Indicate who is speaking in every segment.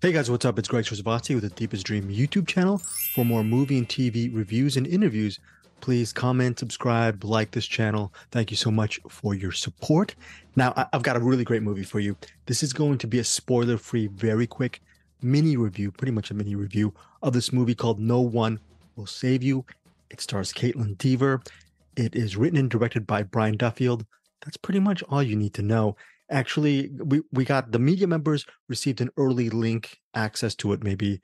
Speaker 1: Hey guys, what's up? It's Greg Srivastava with the Deepest Dream YouTube channel. For more movie and TV reviews and interviews, please comment, subscribe, like this channel. Thank you so much for your support. Now, I've got a really great movie for you. This is going to be a spoiler-free, very quick mini review, pretty much a mini review of this movie called No One Will Save You. It stars Kaitlyn Dever. It is written and directed by Brian Duffield. That's pretty much all you need to know. Actually, we got the media members received an early link access to it maybe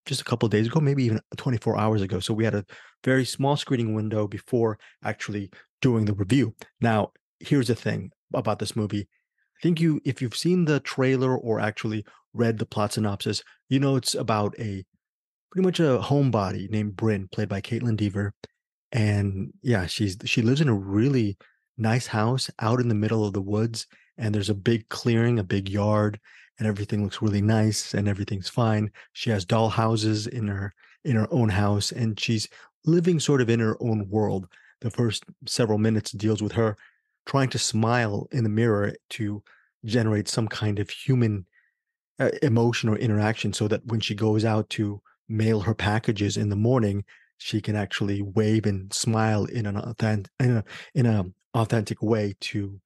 Speaker 1: just a couple of days ago, maybe even 24 hours ago. So we had a very small screening window before actually doing the review. Now, here's the thing about this movie. I think if you've seen the trailer or actually read the plot synopsis, you know it's about a pretty much a homebody named Bryn, played by Kaitlyn Dever. And yeah, she lives in a really nice house out in the middle of the woods, and there's a big clearing, a big yard, and everything looks really nice and everything's fine. She has doll houses in her own house, and she's living sort of in her own world. The first several minutes deals with her trying to smile in the mirror to generate some kind of human emotion or interaction so that when she goes out to mail her packages in the morning, she can actually wave and smile in an authentic way to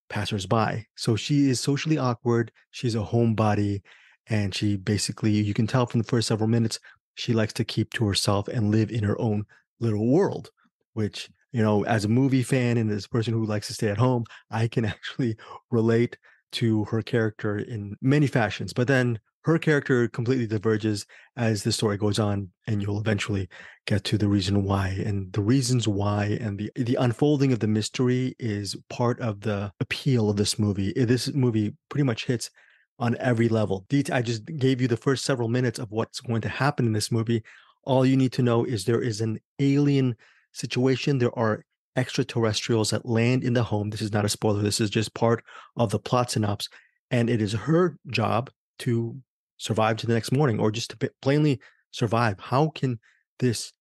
Speaker 1: passersby. So she is socially awkward. She's a homebody, and she basically, you can tell from the first several minutes, she likes to keep to herself and live in her own little world, which, as a movie fan and as a person who likes to stay at home, I can actually relate to her character in many fashions. But then her character completely diverges as the story goes on, and you'll eventually get to the reason why. And the reasons why and the unfolding of the mystery is part of the appeal of this movie. This movie pretty much hits on every level. I just gave you the first several minutes of what's going to happen in this movie. All you need to know is there is an alien situation. There are extraterrestrials that land in the home. This is not a spoiler. This is just part of the plot synopsis. And it is her job to survive to the next morning, or just to plainly survive. How can this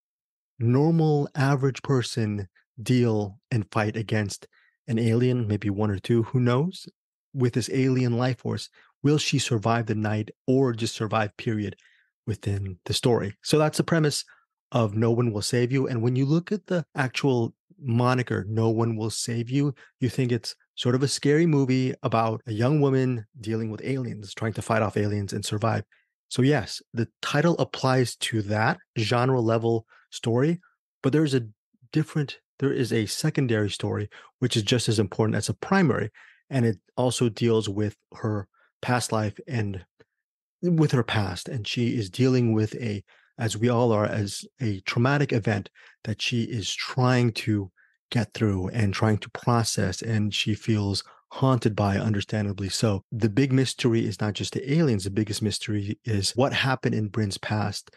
Speaker 1: normal, average person deal and fight against an alien, maybe one or two, who knows, with this alien life force? Will she survive the night or just survive, period, within the story? So that's the premise of No One Will Save You. And when you look at the actual moniker, No One Will Save You, you think it's sort of a scary movie about a young woman dealing with aliens, trying to fight off aliens and survive. So yes, the title applies to that genre level story, but there is a secondary story, which is just as important as a primary. And it also deals with her past life and with her past. And she is dealing with as we all are, as a traumatic event that she is trying to get through and trying to process, and she feels haunted by, understandably so. The big mystery is not just the aliens. The biggest mystery is what happened in Bryn's past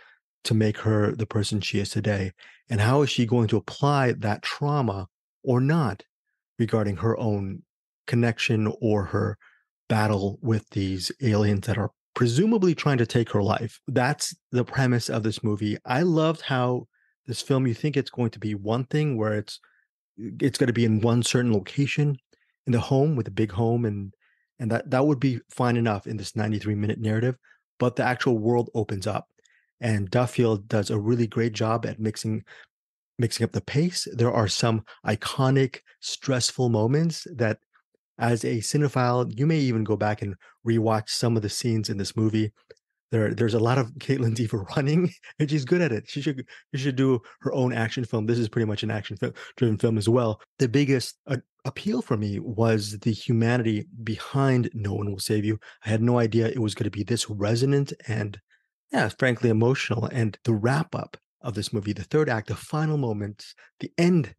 Speaker 1: to make her the person she is today, and how is she going to apply that trauma or not regarding her own connection or her battle with these aliens that are presumably trying to take her life. That's the premise of this movie. I loved how this film, you think it's going to be one thing where it's going to be in one certain location in the home, with a big home, and that would be fine enough in this 93-minute narrative, but the actual world opens up, and Duffield does a really great job at mixing up the pace. There are some iconic stressful moments that, as a cinephile, you may even go back and rewatch some of the scenes in this movie. There's a lot of Kaitlyn Dever running, and she's good at it. She should do her own action film. This is pretty much an driven film as well. The biggest appeal for me was the humanity behind No One Will Save You. I had no idea it was going to be this resonant and, yeah, frankly emotional. And the wrap up of this movie, the third act, the final moments, the end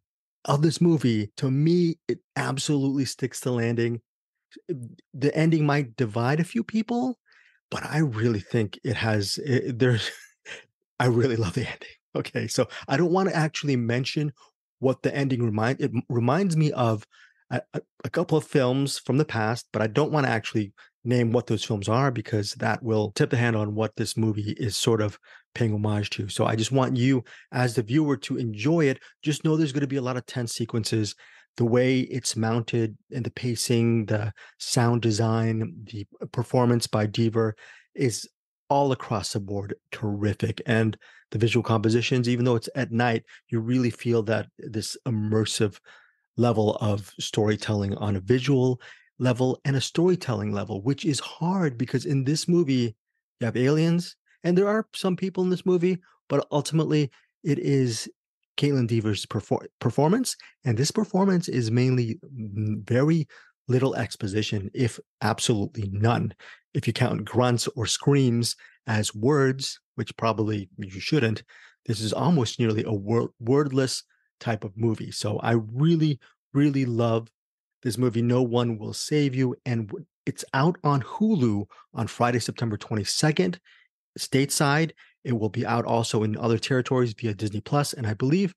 Speaker 1: of this movie, to me, it absolutely sticks the landing. The ending might divide a few people, but I really think there's I really love the ending. Okay, so I don't want to actually mention what the ending it reminds me of a couple of films from the past, but I don't want to actually name what those films are, because that will tip the hand on what this movie is sort of paying homage to. So I just want you, as the viewer, to enjoy it. Just know there's going to be a lot of tense sequences. The way it's mounted and the pacing, the sound design, the performance by Dever is all across the board terrific. And the visual compositions, even though it's at night, you really feel that this immersive level of storytelling on a visual level and a storytelling level, which is hard because in this movie, you have aliens, and there are some people in this movie, but ultimately it is Kaitlyn Dever's performance. And this performance is mainly very little exposition, if absolutely none. If you count grunts or screams as words, which probably you shouldn't, this is almost nearly a wordless type of movie. So I really, really love this movie. No One Will Save You. And it's out on Hulu on Friday, September 22nd, stateside. It will be out also in other territories via Disney Plus. And I believe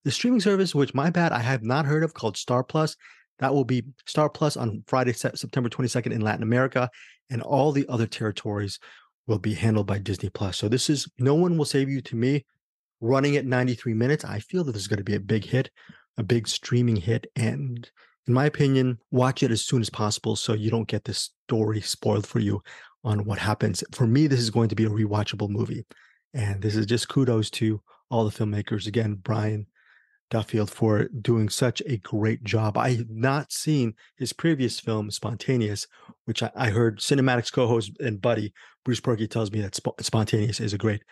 Speaker 1: the streaming service, which my bad, I have not heard of, called Star Plus. That will be Star Plus on Friday, September 22nd in Latin America. And all the other territories will be handled by Disney Plus. So this is No One Will Save You to me, running at 93 minutes. I feel that this is going to be a big hit, a big streaming hit. And in my opinion, watch it as soon as possible so you don't get this story spoiled for you on what happens. For me, this is going to be a rewatchable movie. And this is just kudos to all the filmmakers. Again, Brian Duffield for doing such a great job. I have not seen his previous film, Spontaneous, which I heard Cinematics co-host and buddy Bruce Perky tells me that Spontaneous is a great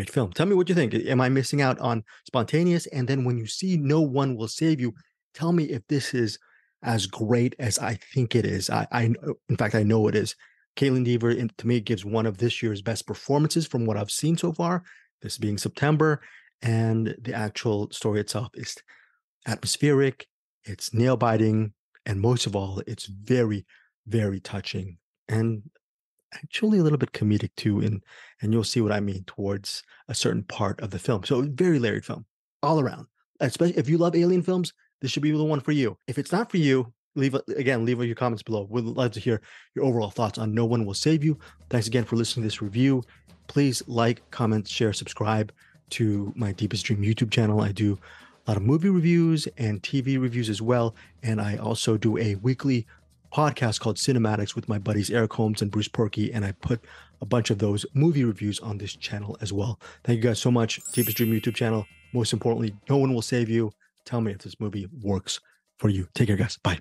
Speaker 1: film. Tell me what you think. Am I missing out on Spontaneous? And then when you see No One Will Save You, tell me if this is as great as I think it is. In fact, I know it is. Kaitlyn Dever, to me, gives one of this year's best performances from what I've seen so far, this being September. And the actual story itself is atmospheric, it's nail biting, and most of all, it's very, very touching and actually a little bit comedic too. And you'll see what I mean towards a certain part of the film. So, very layered film all around. Especially if you love alien films, this should be the one for you. If it's not for you, leave your comments below. We'd love to hear your overall thoughts on No One Will Save You. Thanks again for listening to this review. Please like, comment, share, subscribe to my Deepest Dream YouTube channel. I do a lot of movie reviews and TV reviews as well. And I also do a weekly podcast called Cinematics with my buddies Eric Holmes and Bruce Perky. And I put a bunch of those movie reviews on this channel as well. Thank you guys so much. Deepest Dream YouTube channel. Most importantly, No One Will Save You. Tell me if this movie works for you. Take care, guys. Bye.